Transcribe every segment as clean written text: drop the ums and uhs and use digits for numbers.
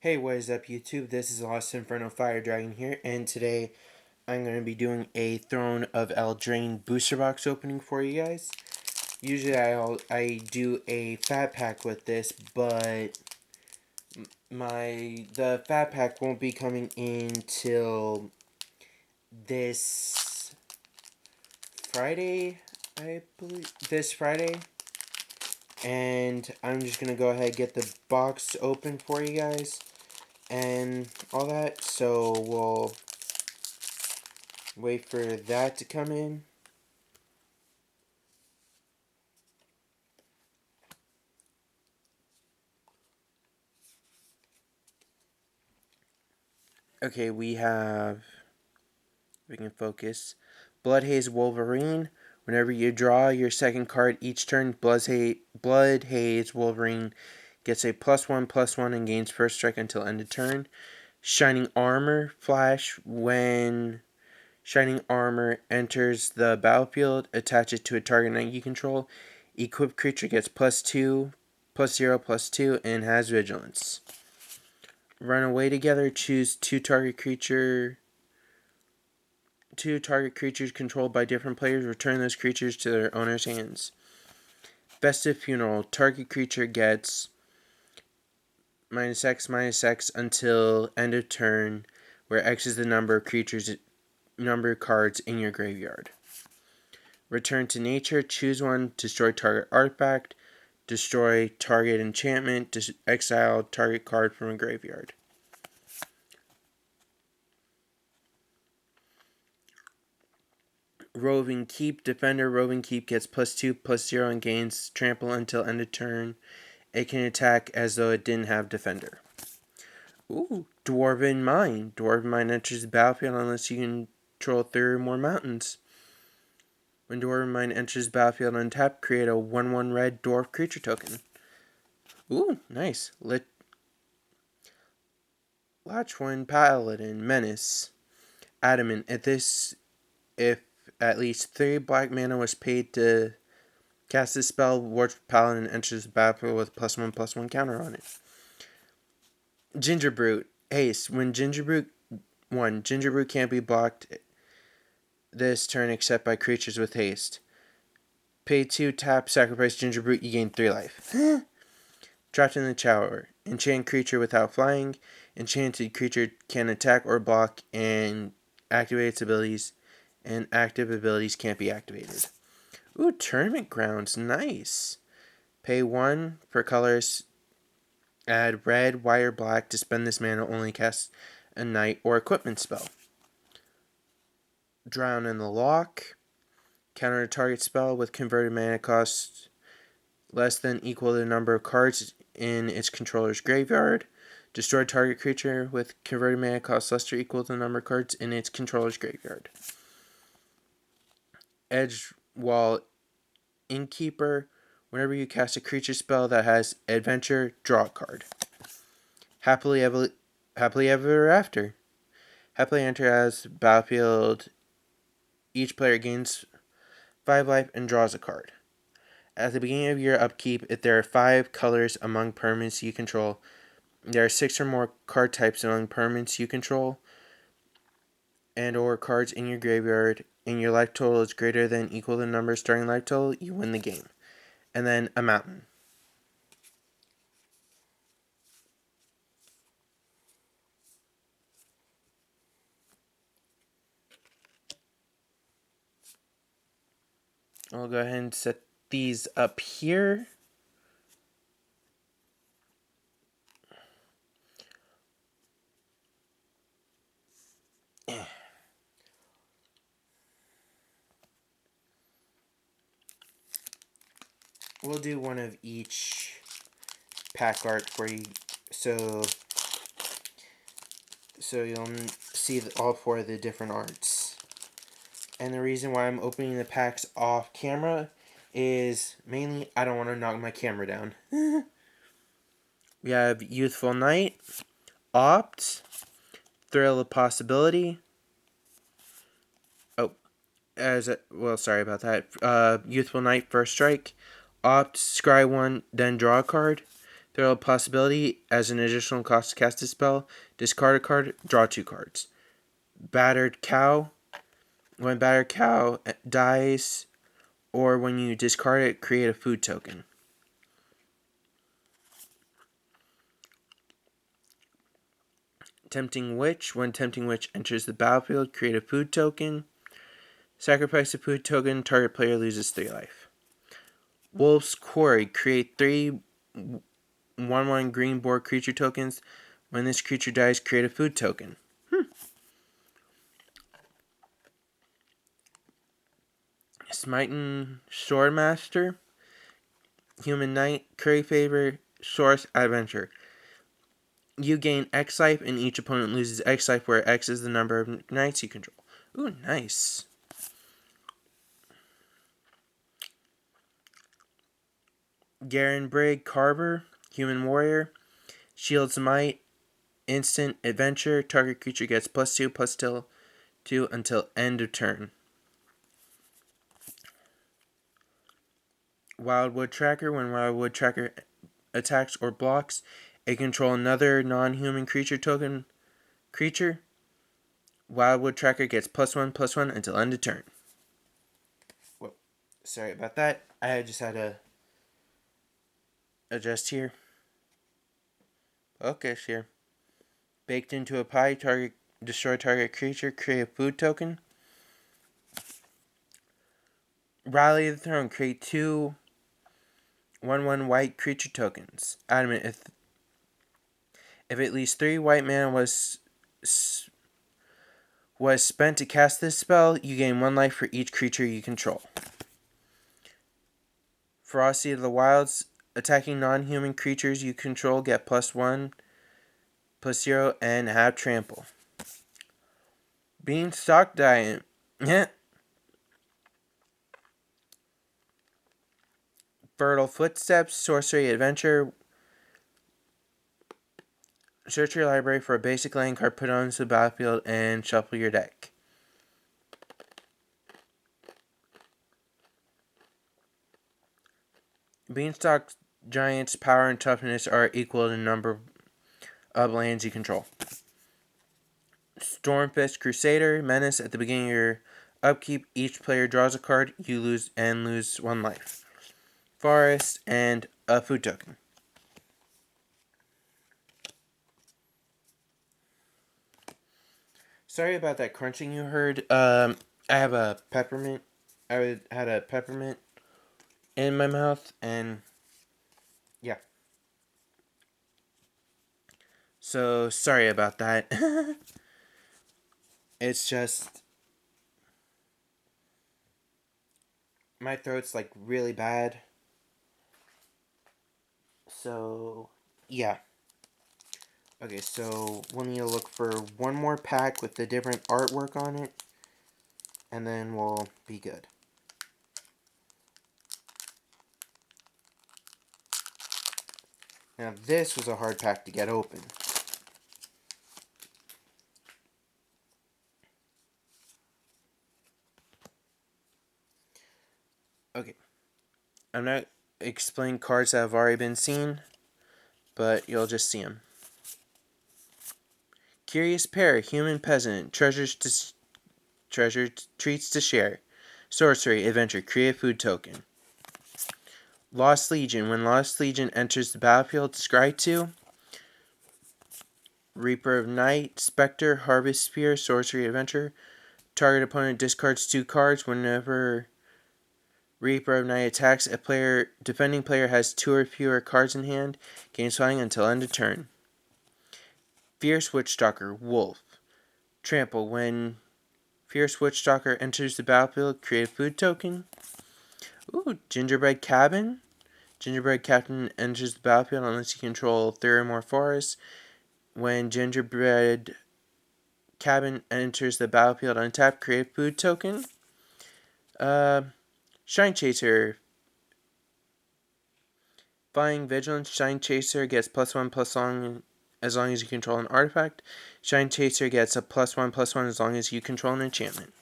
Hey, what is up YouTube? This is Lost Inferno Fire Dragon here, and today I'm going to be doing a Throne of Eldraine booster box opening for you guys. Usually I do a fat pack with this, but the fat pack won't be coming in till this Friday, I believe. This Friday. And I'm just going to go ahead and get the box open for you guys and all that, so we'll wait for that to come in. Okay, we can focus. Bloodhaze Wolverine. Whenever you draw your second card each turn, Bloodhaze Wolverine gets a +1/+1 and gains first strike until end of turn. Shining Armor Flash. When Shining Armor enters the battlefield, attach it to a target knight you control. Equipped creature gets +2, +0/+2, and has vigilance. Run away together. Choose two target creatures controlled by different players. Return those creatures to their owner's hands. Festive Funeral. Target creature gets -X/-X until end of turn, where X is the number of cards in your graveyard. Return to Nature. Choose one. Destroy target artifact. Destroy target enchantment. Exile target card from a graveyard. Roving Keep. Defender Roving Keep gets +2/+0 and gains trample until end of turn. It can attack as though it didn't have Defender. Ooh, Dwarven Mine. Dwarven Mine enters the battlefield unless you control 3 or more mountains. When Dwarven Mine enters the battlefield untapped, create a 1/1 red dwarf creature token. Ooh, nice. Lachwind Paladin. Menace. Adamant. If at least 3 black mana was paid to cast this spell, Warped Paladin enters the battlefield with +1/+1 counter on it. Gingerbrute. Haste. When Gingerbrute can't be blocked this turn except by creatures with haste. Pay 2, tap, sacrifice Gingerbrute, you gain 3 life. Trapped in the Tower. Enchant creature without flying. Enchanted creature can attack or block and activate its abilities, and active abilities can't be activated. Ooh, Tournament Grounds. Nice. Pay 1 for colors. Add red, white, or black to spend this mana. Only cast a knight or equipment spell. Drown in the Loch. Counter a target spell with converted mana cost less than equal to the number of cards in its controller's graveyard. Destroy target creature with converted mana cost less or equal to the number of cards in its controller's graveyard. Edgewall Innkeeper. Whenever you cast a creature spell that has adventure, draw a card. Happily Ever After. Happily enter as battlefield. Each player gains 5 life and draws a card. At the beginning of your upkeep, if there are 5 colors among permanents you control, there are 6 or more card types among permanents you control, and or cards in your graveyard, and your life total is greater than equal to the number of starting life total, you win the game. And then a mountain. I'll go ahead and set these up here. We'll do one of each pack art for you, so you'll see all 4 of the different arts. And the reason why I'm opening the packs off camera is mainly I don't want to knock my camera down. We have Youthful Knight, Opt, Thrill of Possibility. Oh, sorry about that. Youthful Knight, first strike. Opt, scry 1, then draw a card. Throw a possibility as an additional cost to cast a spell. Discard a card, draw 2 cards. Battered Cow. When Battered Cow dies, or when you discard it, create a food token. Tempting Witch. When Tempting Witch enters the battlefield, create a food token. Sacrifice a food token, target player loses 3 life. Wolf's Quarry. Create 3 1/1 green board creature tokens. When this creature dies, create a food token. Smiting Swordmaster. Human Knight. Curry Favor. Source Adventure. You gain X life and each opponent loses X life, where X is the number of knights you control. Ooh, nice. Garen Brigg Carver. Human Warrior. Shield's Might. Instant adventure. Target creature gets +2/+2 until end of turn. Wildwood Tracker. When Wildwood Tracker attacks or blocks, it control another non-human creature token creature. Wildwood Tracker gets +1/+1 until end of turn. Whoa, sorry about that. I just had to adjust here. Okay, sure. Baked into a pie. Target destroy target creature. Create a food token. Rally the Throne. Create 2 1/1 white creature tokens. Adamant, if at least 3 white mana was spent to cast this spell, you gain 1 life for each creature you control. Ferocity of the Wilds. Attacking non-human creatures you control get +1/+0 and have trample. Beanstalk Diet. Fertile Footsteps. Sorcery Adventure. Search your library for a basic land card, put it onto the battlefield, and shuffle your deck. Beanstalk Giants' power and toughness are equal to the number of lands you control. Stormfist Crusader. Menace. At the beginning of your upkeep, each player draws a card. You lose 1 life. Forest and a food token. Sorry about that crunching you heard. I have a peppermint. I had a peppermint in my mouth, and yeah. So sorry about that. It's just my throat's like really bad. So yeah. Okay, so we'll need to look for one more pack with the different artwork on it, and then we'll be good. Now this was a hard pack to get open. Okay. I'm not explaining cards that have already been seen, but you'll just see them. Curious Pair. Human Peasant. Treasure treats to share. Sorcery Adventure. Create food token. Lost Legion. When Lost Legion enters the battlefield, scry 2. Reaper of Night. Spectre. Harvest Spear. Sorcery Adventure. Target opponent discards 2 cards. Whenever Reaper of Night attacks, a defending player has 2 or fewer cards in hand. Gains fighting until end of turn. Fierce Witchstalker. Wolf. Trample. When Fierce Witchstalker enters the battlefield, create a food token. Ooh, Gingerbread Cabin. Gingerbread Cabin enters the battlefield unless you control 3 or more forests. When Gingerbread Cabin enters the battlefield untapped, create a food token. Shine Chaser. Flying Vigilance. Shine Chaser gets +1/+1 as long as you control an artifact. Shine Chaser gets a +1/+1 as long as you control an enchantment.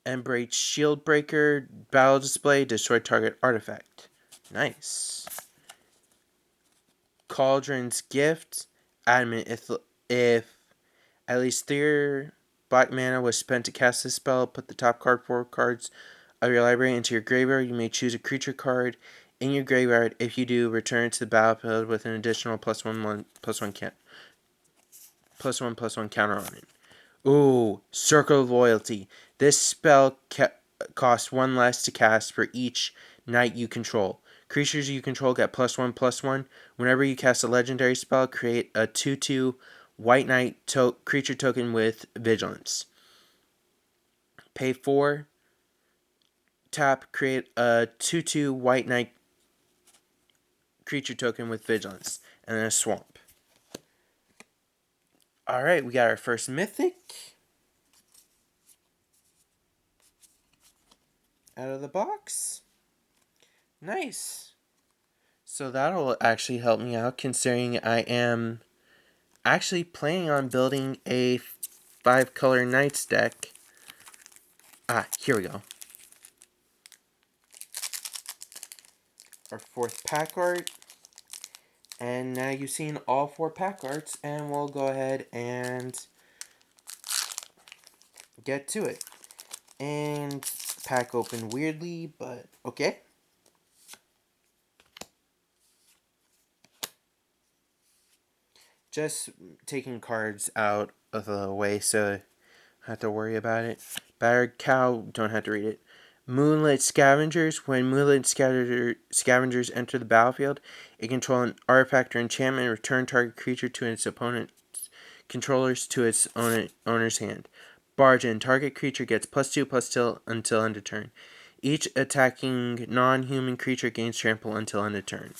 Embrace Shieldbreaker. Battle Display. Destroy target artifact. Nice. Cauldron's Gift. Adamant, if at least 3 black mana was spent to cast this spell, put the top 4 cards of your library into your graveyard. You may choose a creature card in your graveyard. If you do, return it to the battlefield with an additional +1/+1 counter on it. Ooh, Circle of Loyalty. This spell costs 1 less to cast for each knight you control. Creatures you control get +1/+1. Whenever you cast a legendary spell, create a 2/2 white knight creature token with vigilance. Pay 4. Tap, create a 2/2 white knight creature token with vigilance. And then a swamp. Alright, we got our first mythic out of the box. Nice. So that'll actually help me out, considering I am actually planning on building a 5-color Knights deck. Here we go. Our 4th pack art. And now you've seen all 4 pack arts, and we'll go ahead and get to it. And pack open weirdly, but okay. Just taking cards out of the way so I don't have to worry about it. Battered Cow, don't have to read it. Moonlit Scavengers. When Moonlit Scavengers enter the battlefield, it controls an artifact or enchantment and return target creature to its opponent's controllers to its owner's hand. Bargain. Target creature gets +2/+2 until end of turn. Each attacking non-human creature gains trample until end of turn.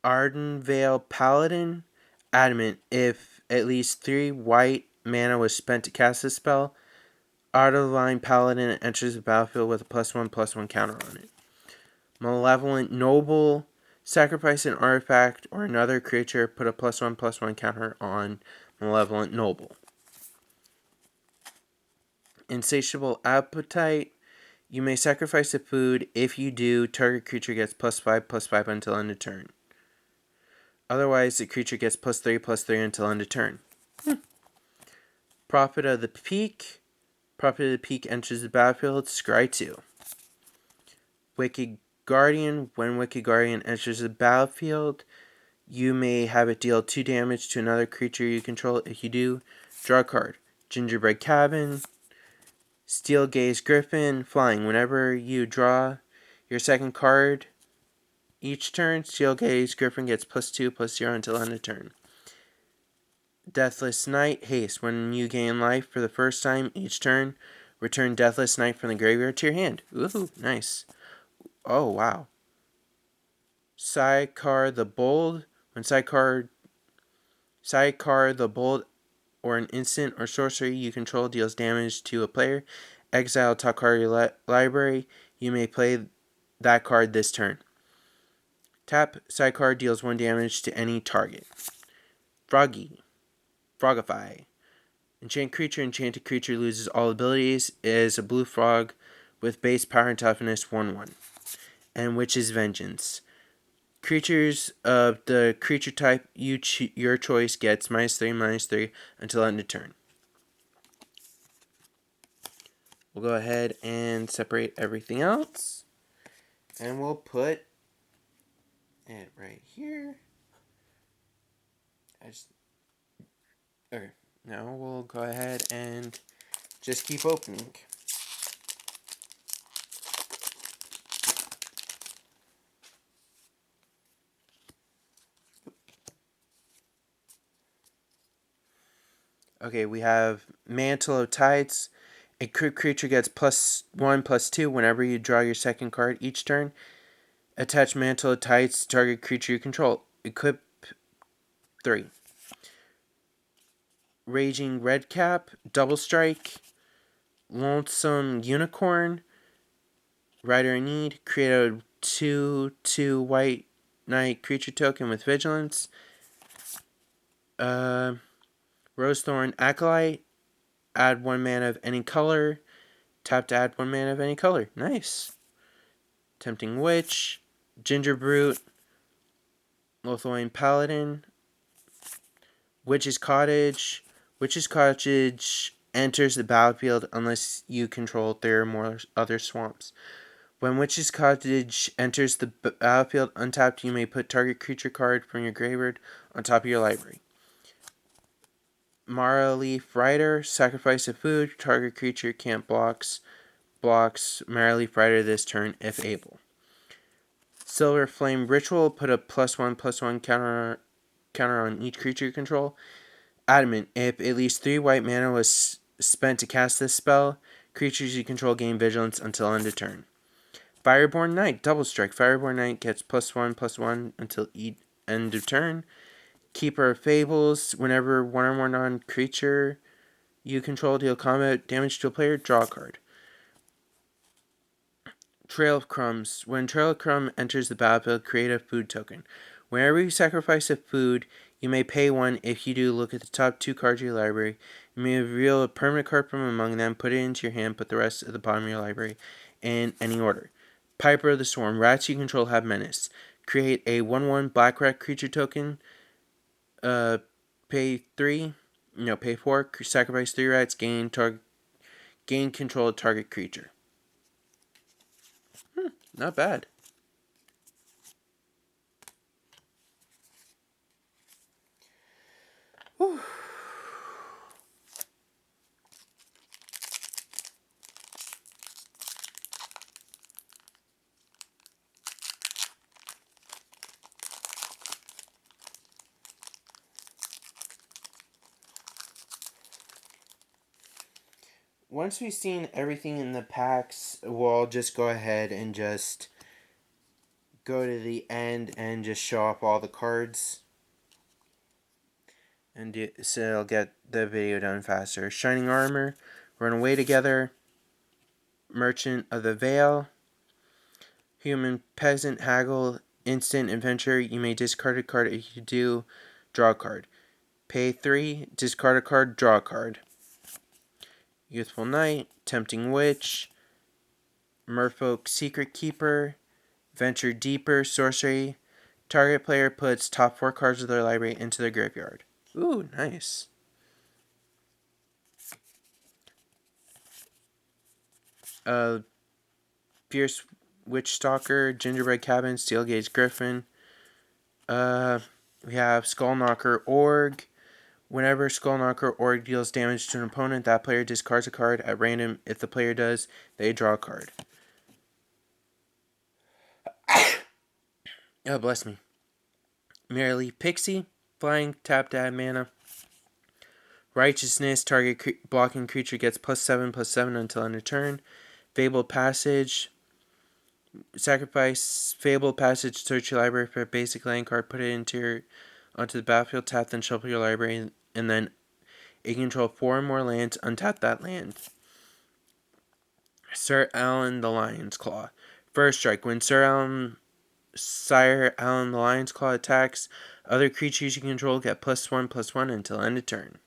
Ardenvale Paladin. Adamant. If at least 3 white mana was spent to cast this spell, Ardenvale Paladin enters the battlefield with a +1/+1 counter on it. Malevolent Noble. Sacrifice an artifact or another creature, put a +1/+1 counter on Malevolent Noble. Insatiable Appetite. You may sacrifice a food. If you do, target creature gets +5/+5 until end of turn. Otherwise, the creature gets +3/+3 until end of turn. Prophet of the Peak. Prophet of the Peak enters the battlefield. Scry 2. Wicked Guardian. When Wicked Guardian enters the battlefield, you may have it deal 2 damage to another creature you control. If you do, draw a card. Gingerbread Cabin. Steel Gaze Griffin. Flying. Whenever you draw your second card each turn, Steel Gaze Griffin gets +2/+0 until end of turn. Deathless Knight. Haste. When you gain life for the first time each turn, return Deathless Knight from the graveyard to your hand. Ooh, nice. Oh, wow. Sidecar the Bold. When Sidecar the Bold or an instant or sorcery you control deals damage to a player, exile top card of your library. You may play that card this turn. Tap, Sidecar deals 1 damage to any target. Frogify. Enchanted creature loses all abilities. It is a blue frog with base power and toughness 1/1. And Witch's Vengeance. Creatures of the creature type your choice gets -3/-3 until end of turn. We'll go ahead and separate everything else. And we'll put it right here. Okay, now we'll go ahead and just keep opening. Okay, we have Mantle of Tides. A creature gets +1/+2 whenever you draw your second card each turn. Attach Mantle of Tides to target creature you control. Equip 3. Raging Redcap. Double Strike. Lonesome Unicorn. Rider in Need. Create a 2/2 white knight creature token with vigilance. Rosethorn Acolyte. Add 1 mana of any color. Tap to add 1 mana of any color. Nice. Tempting Witch, Ginger Brute, Lothlorien Paladin, Witch's Cottage. Witch's Cottage enters the battlefield unless you control 3 or more other swamps. When Witch's Cottage enters the battlefield untapped, you may put target creature card from your graveyard on top of your library. Mara Leaf Rider, sacrifice a food, target creature can't blocks Mara Leaf Rider this turn if able. Silver Flame Ritual, put a +1/+1 counter on each creature you control. Adamant, if at least 3 white mana was spent to cast this spell, creatures you control gain vigilance until end of turn. Fireborn Knight, double strike. Fireborn Knight gets +1/+1 until end of turn. Keeper of Fables, whenever 1 or more non-creature you control deal combat damage to a player, draw a card. Trail of Crumbs. When Trail of Crumb enters the battlefield, create a food token. Whenever you sacrifice a food, you may pay 1. If you do, look at the top 2 cards of your library. You may reveal a permanent card from among them, put it into your hand, put the rest at the bottom of your library in any order. Piper of the Swarm. Rats you control have menace. Create a 1/1 black rat creature token. Pay 4. Sacrifice 3 rats. Gain control of target creature. Not bad. Whew. Once we've seen everything in the packs, we'll just go ahead and just go to the end and just show off all the cards. And so it'll get the video done faster. Shining Armor, Run Away Together, Merchant of the Veil, Human Peasant Haggle, Instant Adventure. You may discard a card. If you do, draw a card. Pay 3, discard a card, draw a card. Youthful Knight, Tempting Witch, Merfolk Secret Keeper, Venture Deeper, Sorcery. Target player puts top 4 cards of their library into their graveyard. Ooh, nice. Fierce Witch Stalker, Gingerbread Cabin, Steel Gauge Griffin. We have Skullknocker Org. Whenever Skullknocker Org deals damage to an opponent, that player discards a card at random. If the player does, they draw a card. Oh, bless me. Merely Pixie, flying, tap to add mana. Righteousness, target blocking creature gets +7/+7 until end of turn. Fabled Passage, sacrifice Fabled Passage, search your library for a basic land card, put it onto the battlefield, tap, then shuffle your library, and then it can control 4 or more lands, untap that land. Sir Alan the Lion's Claw. First strike, when Sire Alan the Lion's Claw attacks, other creatures you control get +1/+1 until end of turn.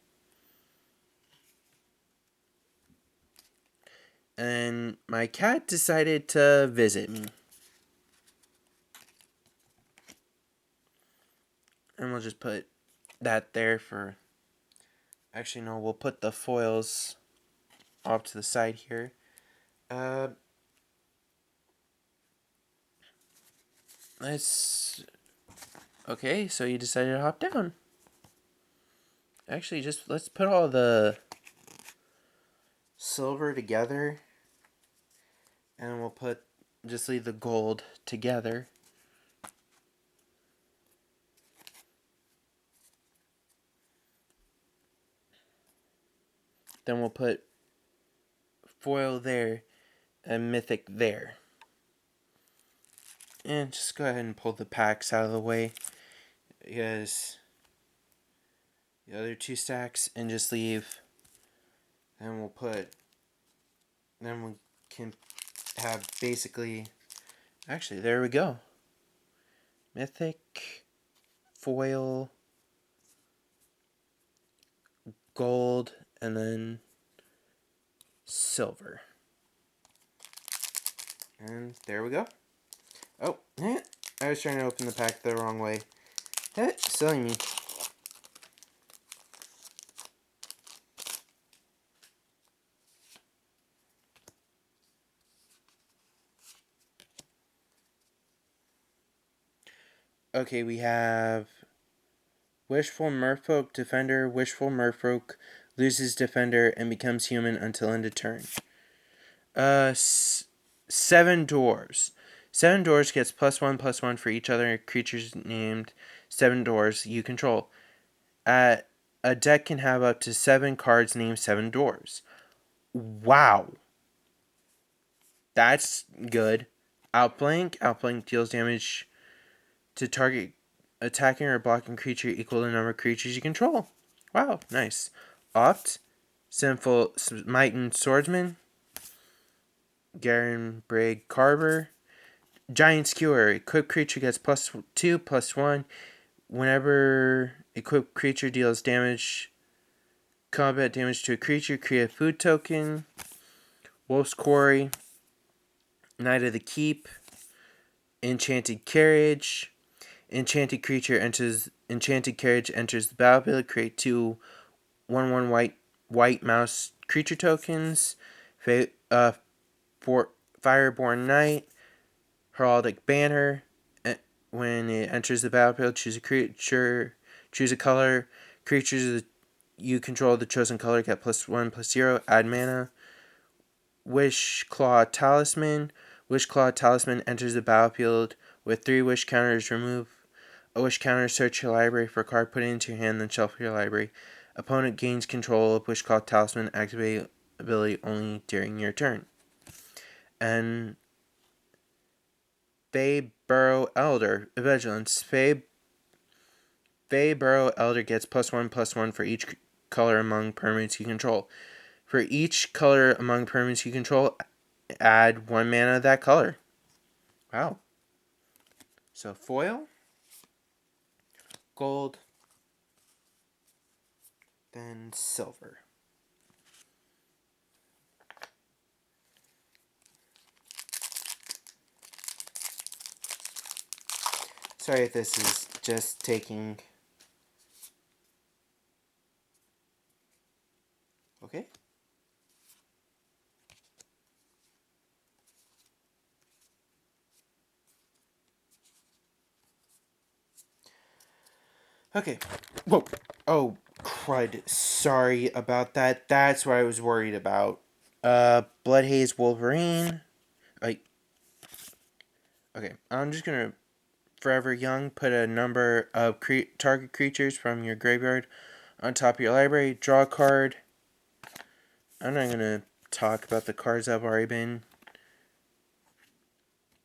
And my cat decided to visit me. And we'll just put that there for... Actually, no, we'll put the foils off to the side here. Okay, so you decided to hop down. Actually, let's put all the silver together. And we'll just leave the gold together. Then we'll put foil there and mythic there. And just go ahead and pull the packs out of the way, because the other 2 stacks, and just leave. And then we can have basically, actually, there we go. Mythic, foil, gold, and then silver. And there we go. Oh, I was trying to open the pack the wrong way. Silly me. Okay, we have Wishful Merfolk Defender. Wishful Merfolk loses Defender and becomes human until end of turn. 7 Dwarves. 7 Dwarves gets +1/+1 for each other creatures named 7 Dwarves you control. A deck can have up to 7 cards named 7 Dwarves. Wow. That's good. Outblank. Outblank deals damage to target attacking or blocking creature equal to the number of creatures you control. Wow, nice. Opt. Sinful Smite Swordsman. Garen Brigg Carver. Giant Skewer. Equipped creature gets +2/+1. Whenever equipped creature deals combat damage to a creature, create a food token. Wolf's Quarry. Knight of the Keep. Enchanted Carriage. Enchanted Carriage enters the battlefield. Create 2 1/1 white mouse creature tokens. Fireborn Knight. Heraldic Banner. When it enters the battlefield, choose a creature, choose a color. Creatures you control the chosen color get +1/+0. Add mana. Wish Claw Talisman. Wish Claw Talisman enters the battlefield with 3 wish counters. Remove a wish counter, search your library for a card, put it into your hand, then shuffle your library. Opponent gains control of Wish Claw Talisman. Activate ability only during your turn. And Fey Burrow Elder. Vigilance. Fey Burrow Elder gets +1/+1 for each color among permanents you control. For each color among permanents you control, add 1 mana of that color. Wow. So foil, gold, then silver. Sorry if this is just taking... Okay. Okay. Whoa. Oh, crud. Sorry about that. That's what I was worried about. Bloodhaze Wolverine. Okay, I'm just gonna Forever Young, put a number of target creatures from your graveyard on top of your library. Draw a card. I'm not going to talk about the cards that have already been.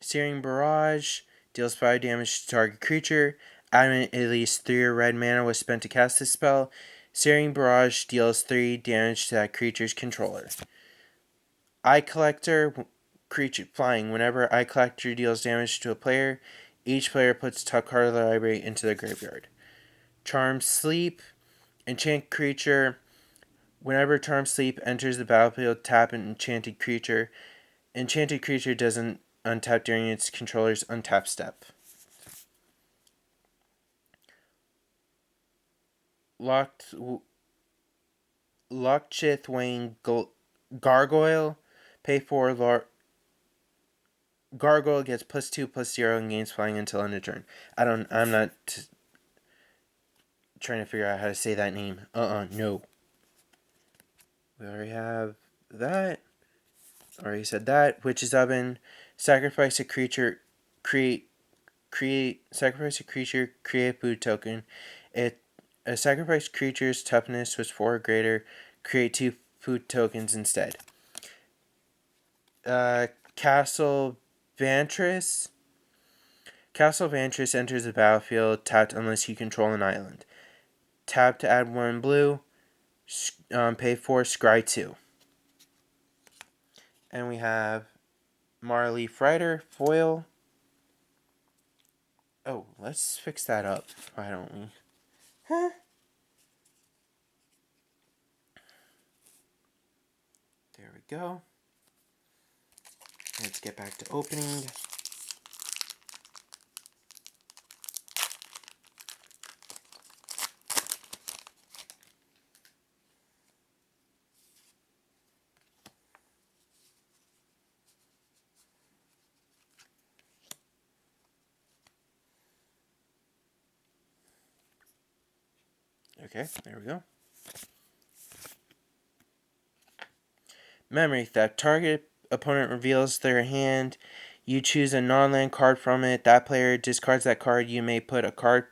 Searing Barrage deals 5 damage to target creature. Add at least 3 red mana was spent to cast this spell. Searing Barrage deals 3 damage to that creature's controller. Eye Collector, creature flying. Whenever Eye Collector deals damage to a player, each player puts a top card of the library into their graveyard. Charmed Sleep, enchant creature. Whenever Charmed Sleep enters the battlefield, tap an enchanted creature. Enchanted creature doesn't untap during its controller's untap step. Lockchith Wayne Gargoyle. Pay 4 Gargoyle gets +2/+0 and gains flying until end of turn. I'm not trying to figure out how to say that name. No. We already have that. Already said that. Witch's Oven. Sacrifice a creature. Sacrifice a creature. Create a food token. A sacrificed creature's toughness was 4 or greater. Create 2 food tokens instead. Castle Vantress. Castle Vantress enters the battlefield tapped unless you control an island. Tap to add 1 blue. Pay 4, scry 2. And we have Marley Frider, foil. Oh, let's fix that up. Why don't we? Huh? There we go. Let's get back to opening. Okay, there we go. Memory theft. Target opponent reveals their hand. You choose a non-land card from it. That player discards that card. You may put a card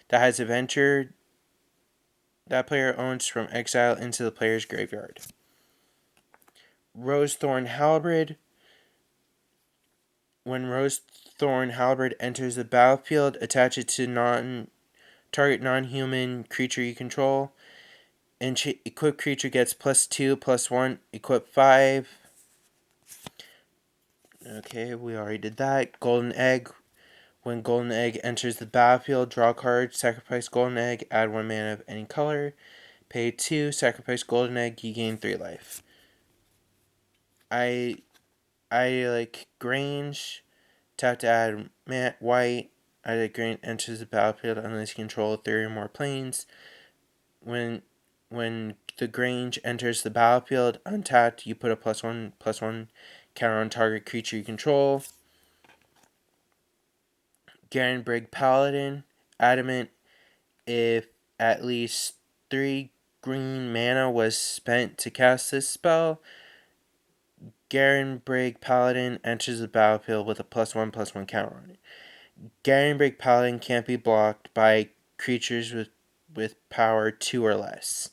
that has adventure that player owns from exile into the player's graveyard. Rosethorn Halberd. When Rosethorn Halberd enters the battlefield, attach it to target non-human creature you control. Equipped creature gets +2/+1. Equip 5. Okay, we already did that. Golden Egg. When Golden Egg enters the battlefield, draw a card, sacrifice Golden Egg, add 1 mana of any color. Pay 2, sacrifice Golden Egg, you gain 3 life. I like Grange. Tap to add white. Either Grange enters the battlefield unless you control 3 or more planes. When the Grange enters the battlefield, untapped, you put a +1/+1 counter on target creature you control. Garenbrig Paladin. Adamant. If at least 3 green mana was spent to cast this spell, Garenbrig Paladin enters the battlefield with a +1/+1 counter on it. Garenbrig Paladin can't be blocked by creatures with power 2 or less.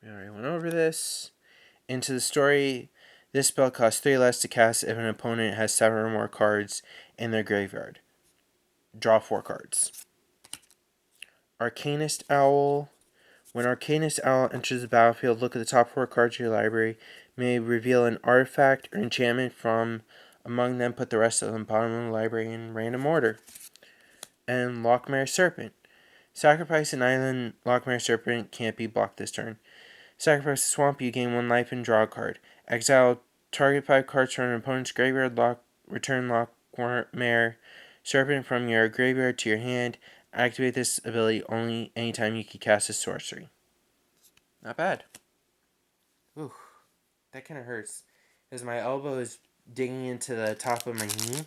We already went over this. Into the story, this spell costs 3 less to cast if an opponent has 7 or more cards in their graveyard. Draw 4 cards. Arcanist Owl. When Arcanist Owl enters the battlefield, look at the top 4 cards of your library. May reveal an artifact or enchantment from among them. Put the rest of them bottom of the library in random order. And Lochmere Serpent. Sacrifice an island. Lochmere Serpent can't be blocked this turn. Sacrifice a swamp, you gain 1 life and draw a card. Exile target 5 cards from an opponent's graveyard. Return Lochmere Serpent from your graveyard to your hand. Activate this ability only anytime you can cast a sorcery. Not bad. Ooh, that kind of hurts. Because my elbow is digging into the top of my knee.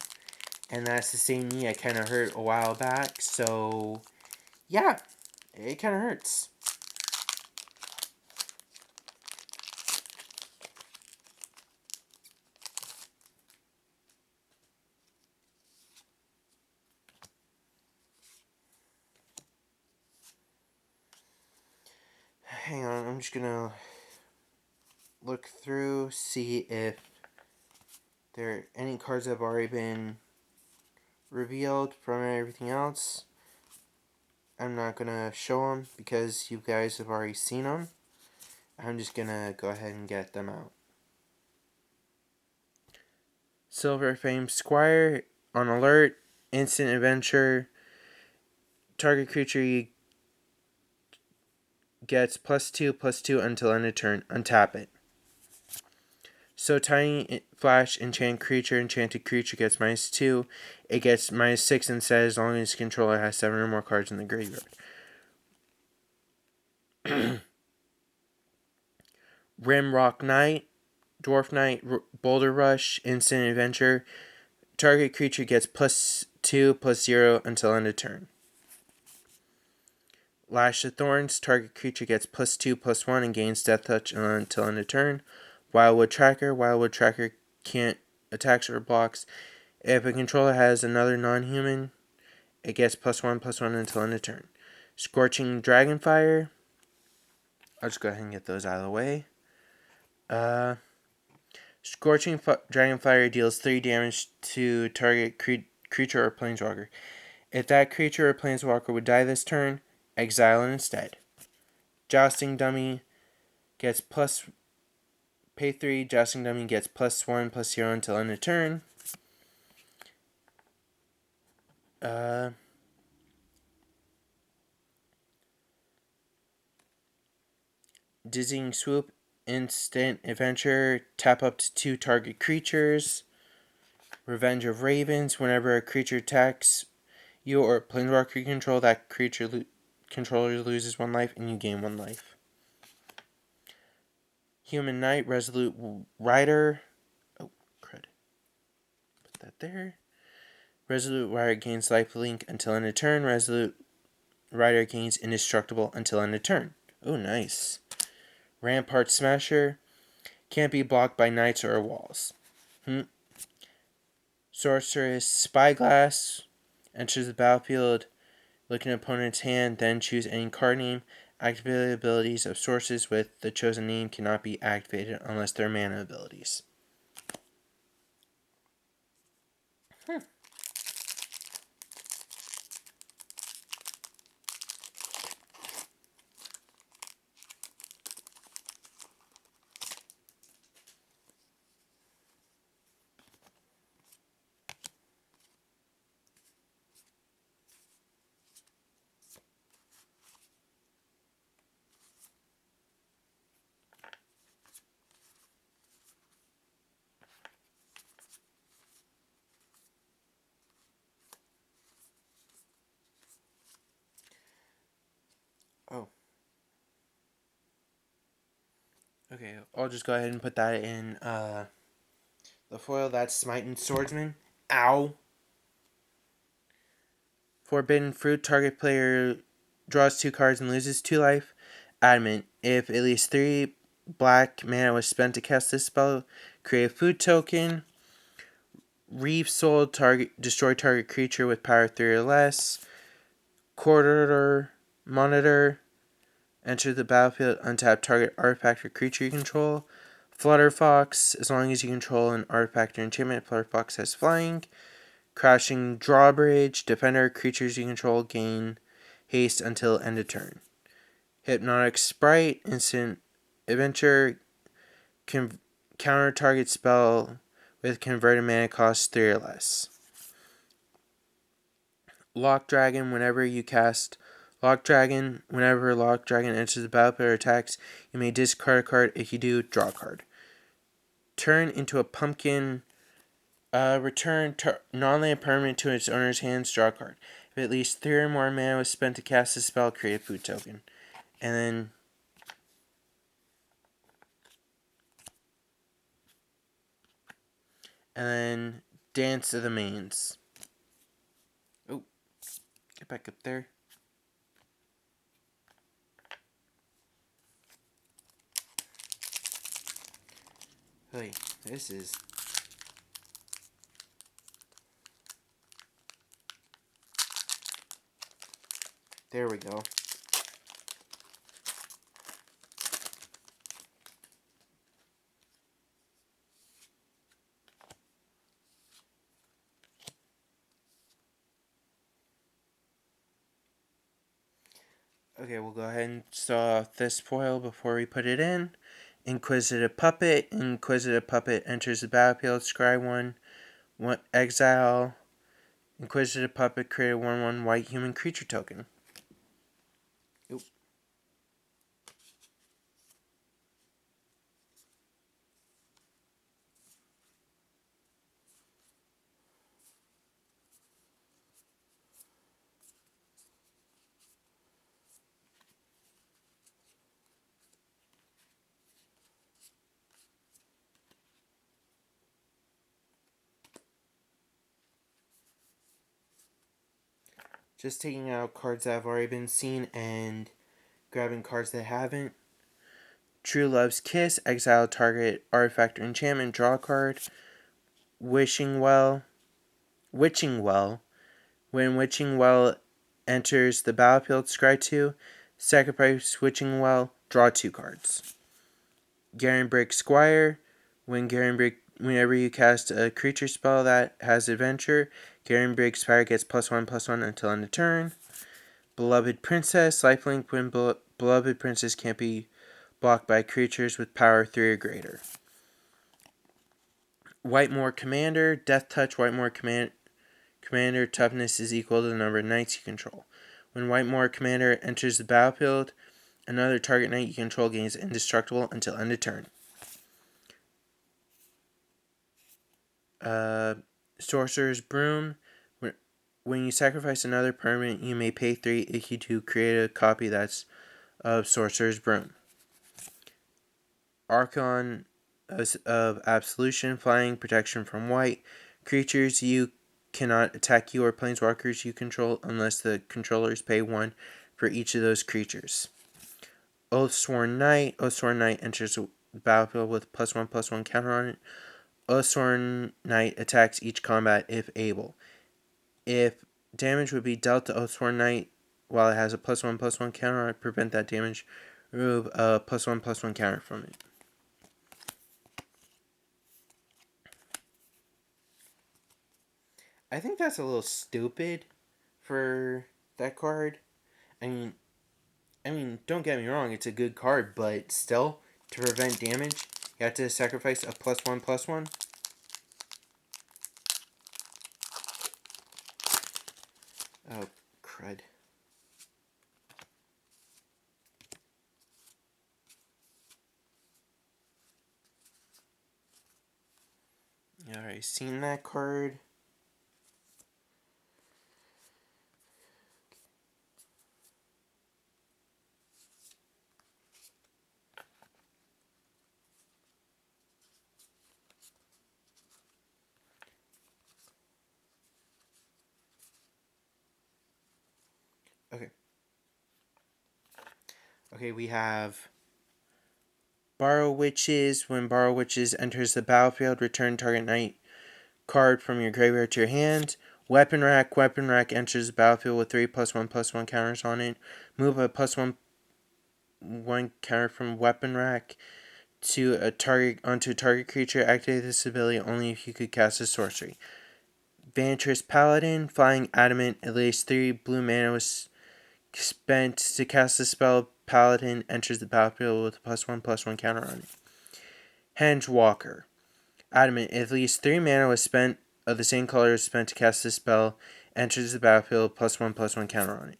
And that's the same knee I kind of hurt a while back. So, yeah, it kind of hurts. Hang on, I'm just gonna look through, see if there are any cards that have already been revealed from everything else. I'm not gonna show them because you guys have already seen them. I'm just gonna go ahead and get them out. Silver Fame Squire on alert. Instant adventure. Target creature you gets +2/+2 until end of turn. Untap it. So Tiny Flash Enchanted creature gets -2. It gets -6 instead as long as its controller has 7 or more cards in the graveyard. Rimrock Knight, Dwarf Knight, Boulder Rush, Instant Adventure. Target creature gets +2/+0 until end of turn. Lash of Thorns, target creature gets +2/+1 and gains Death Touch until end of turn. Wildwood Tracker can't attacks or blocks. If a controller has another non-human, it gets +1/+1 until end of turn. Scorching Dragonfire. I'll just go ahead and get those out of the way. Scorching Dragonfire deals 3 damage to target creature or planeswalker. If that creature or planeswalker would die this turn, exile it instead. Jousting Dummy gets pay 3. Jousting Dummy gets +1/+0 until end of turn. Dizzying Swoop, instant adventure, tap up to 2 target creatures. Revenge of Ravens, whenever a creature attacks you or planeswalker you control, that creature controller loses 1 life and you gain 1 life. Human Knight, Resolute Rider. Oh, crud. Put that there. Resolute Rider gains lifelink until end of turn. Resolute Rider gains indestructible until end of turn. Oh, nice. Rampart Smasher. Can't be blocked by knights or walls. Sorceress Spyglass. Enters the battlefield. Look at an opponent's hand, then choose any card name. Activate abilities of sources with the chosen name cannot be activated unless they're mana abilities. Oh. Okay, I'll just go ahead and put that in the foil. That's Smiting Swordsman. Ow! Forbidden Fruit. Target player draws 2 cards and loses 2 life. Adamant. If at least 3 black mana was spent to cast this spell, create a food token. Reef Soul. Destroy target creature with power 3 or less. Quarter Monitor. Enter the battlefield, untap target artifact or creature you control. Flutterfox, as long as you control an artifact or enchantment, Flutterfox has flying. Crashing Drawbridge, defender, creatures you control gain haste until end of turn. Hypnotic Sprite, instant adventure, counter target spell with converted mana cost 3 or less. Lock Dragon, whenever Lock Dragon enters the battlefield or attacks, you may discard a card. If you do, draw a card. Turn into a pumpkin. Return non-land permanent to its owner's hands, draw a card. If at least 3 or more mana was spent to cast the spell, create a food token. And then Dance of the Mains. Oh, get back up there. Hey, this is... There we go. Okay, we'll go ahead and start off this foil before we put it in. Inquisitive Puppet. Inquisitive Puppet enters the battlefield. Scry 1 exile. Inquisitive Puppet create a 1/1 white human creature token. Oop. Just taking out cards that have already been seen and grabbing cards that haven't. True Love's Kiss, exile target artifact or enchantment, draw a card. Wishing Well. When Witching Well enters the battlefield, scry 2. Sacrifice Witching Well, draw 2 cards. Garenbrick Squire. Whenever you cast a creature spell that has adventure, Garenbrick Squire gets +1/+1 until end of turn. Beloved Princess. Lifelink. When Beloved Princess can't be blocked by creatures with power 3 or greater. Whitemoor Commander. Death Touch. Whitemoor Commander. Toughness is equal to the number of knights you control. When Whitemoor Commander enters the battlefield, another target knight you control gains indestructible until end of turn. Sorcerer's Broom. When you sacrifice another permanent, you may pay 3 if you do create a copy that's of Sorcerer's Broom. Archon of Absolution, flying, protection from white. Creatures you cannot attack you or planeswalkers you control unless the controllers pay 1 for each of those creatures. Oathsworn Knight. Oathsworn Knight enters the battlefield with +1/+1 counter on it. Oathsworn Knight attacks each combat if able. If damage would be dealt to Oathsworn Knight while it has a +1/+1 counter on it, prevent that damage. Remove a +1/+1 counter from it. I think that's a little stupid for that card. I mean, don't get me wrong, it's a good card, but still, to prevent damage, you have to sacrifice a +1/+1. Oh, crud. You already seen that card. Okay. Okay, we have Borrow Witches. When Borrow Witches enters the battlefield, return target knight card from your graveyard to your hand. Weapon Rack. Weapon Rack enters the battlefield with 3 +1/+1 counters on it. Move a +1/+1 counter from Weapon Rack to a target onto a target creature. Activate this ability only if you could cast a sorcery. Vantress Paladin. Flying Adamant. At least 3 blue mana was spent to cast the spell. Paladin enters the battlefield with a +1/+1 counter on it. Henge Walker. Adamant. At least 3 mana was spent of the same color as spent to cast this spell. Enters the battlefield +1/+1 counter on it.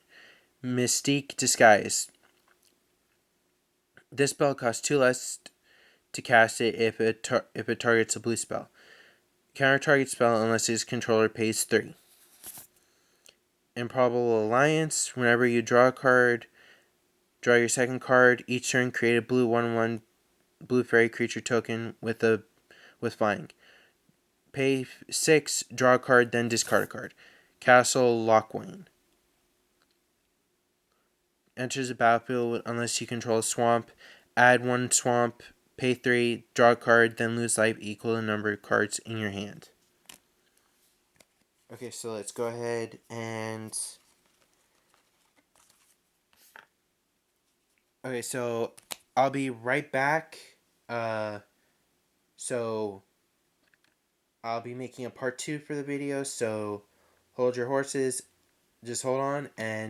Mystique Disguise. This spell costs 2 less to cast it if it targets a blue spell. Counter target spell unless its controller pays 3. Improbable Alliance. Whenever you draw a card, draw your second card. Each turn, create a blue 1/1 blue fairy creature token with flying. Pay 6, draw a card, then discard a card. Castle Lochwain. Enters the battlefield unless you control a swamp. Add 1 swamp, pay 3, draw a card, then lose life equal to the number of cards in your hand. Okay, so let's go ahead and... Okay, so I'll be right back. So I'll be making a part 2 for the video, so hold your horses, just hold on, and